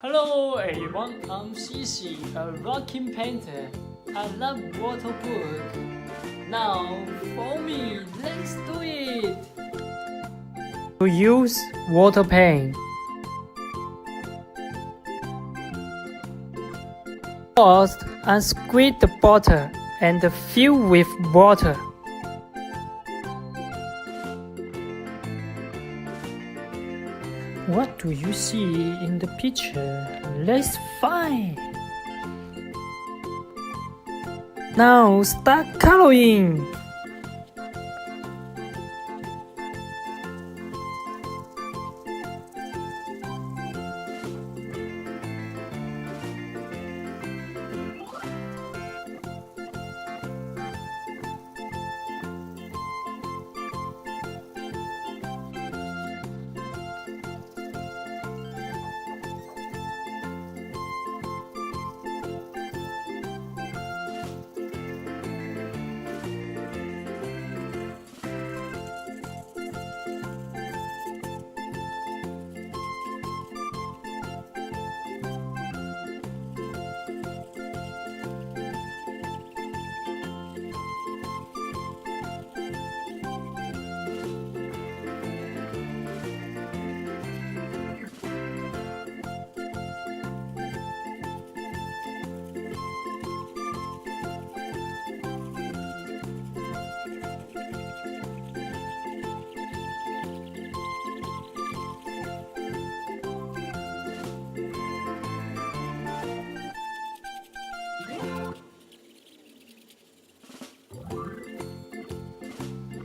Hello everyone, I'm cc, a rocking painter. I love WaterBook. Now, for me, let's do it! To use water paint. First, unscrew the bottle and fill with water. What do you see in the picture? Let's find. Now start coloring.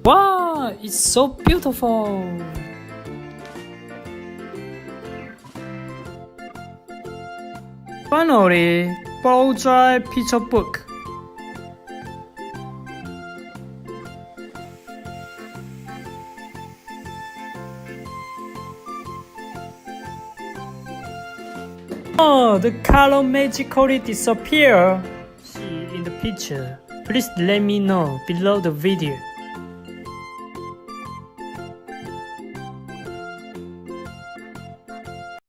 Wow, it's so beautiful! Finally, blow-dry picture book. Oh, the color magically disappear. See in the picture. Please let me know below the video.